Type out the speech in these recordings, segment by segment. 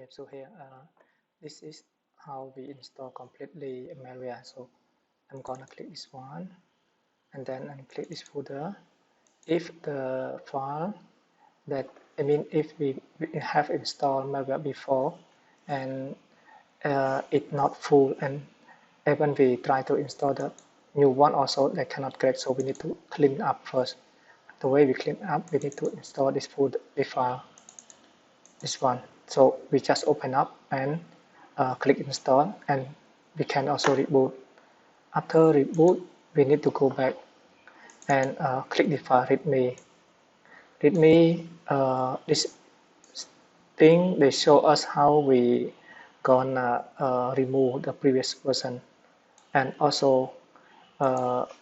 So here, this is how we install completely malware. So I'm gonna click this one, and then I'm click this folder. If the file that if we have installed malware before and it's not full, and even we try to install the new one also, they cannot get. So we need to clean up first. The way we clean up, we need to install this folder, the file, this one. So we just open up and click install, and we can also reboot. After reboot, we need to go back and click the file readme. Readme, this thing, they show us how we gonna remove the previous version, and also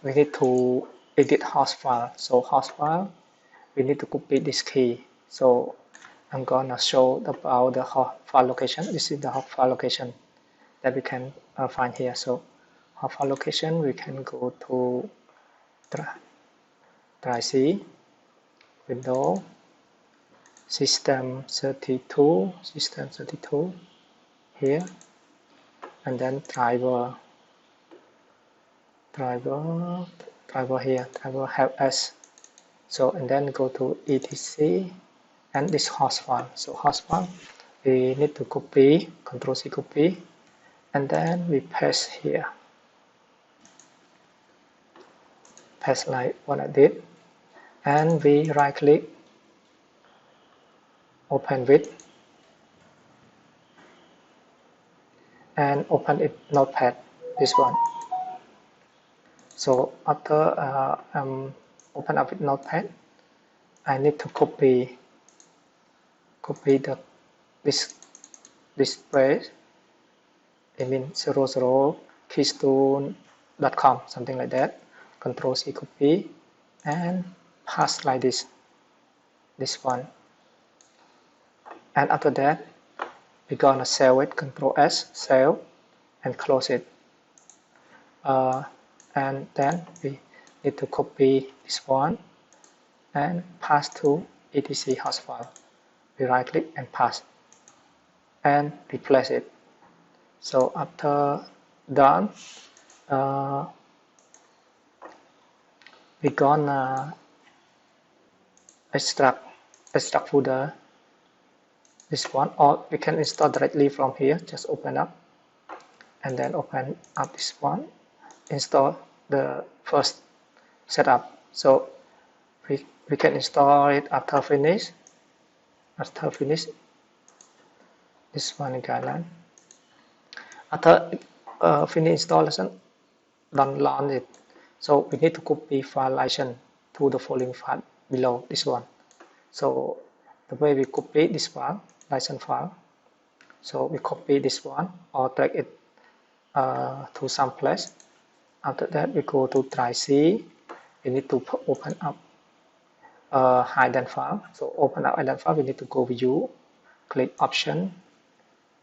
we need to edit host file. So host file, we need to copy this key. So I'm gonna show about the host file location. This is the host file location that we can find here. So host file location, we can go to try C, Windows, System 32 here, and then driver here, driver help us. So and then go to etc and this host file. So host file, we need to copy, Control C copy, and then we paste here, paste like what I did, and we right click, open with, and open it notepad, this one. So after open up with notepad, I need to copy this phrase, 00 keystone.com, something like that. Control C copy and paste like this one. And after that, we're gonna save it, Control S, save, and close it. And then we need to copy this one and pass to etc host file. We right click and paste and replace it. So after done, we're gonna extract folder, this one, or we can install directly from here. Just open up and then open up this one, install the first setup. So we can install it after finish this one guideline. After finish installation, don't launch it. So we need to copy file license to the following file below, this one. So the way we copy this file, license file, so we copy this one or drag it to some place. After that, we go to try C. We need to open up hidden file. So open up hidden file, we need to go view, click option,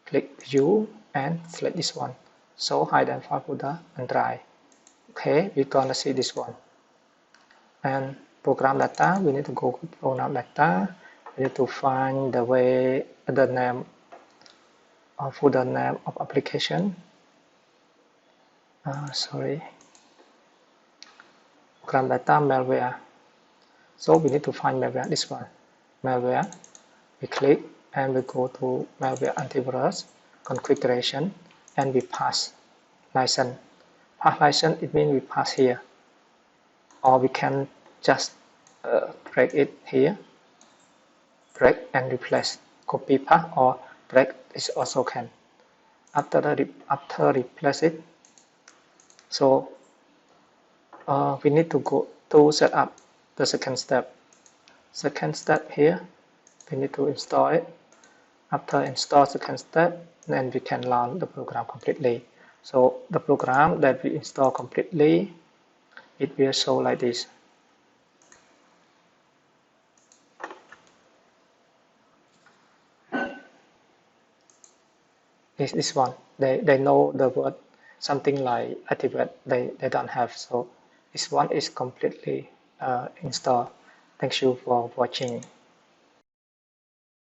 click view, and select this one. So hidden file folder and try. Okay, we're gonna see this one. And program data, we need to go to program data. We need to find the way, the name or folder name of application. Program data malware. So we need to find malware, this one, malware. We click and we go to malware antivirus configuration, and we pass license. Pass license, it means we pass here, or we can just drag it here, drag and replace, copy path, or drag is also can. After replace it, so we need to go to set up the second step. Second step here, we need to install it. After install second step, then we can launch the program completely. So the program that we install completely, it will show like this. This one, they know the word something like activate, they don't have. So this one is completely installed. Thank you for watching.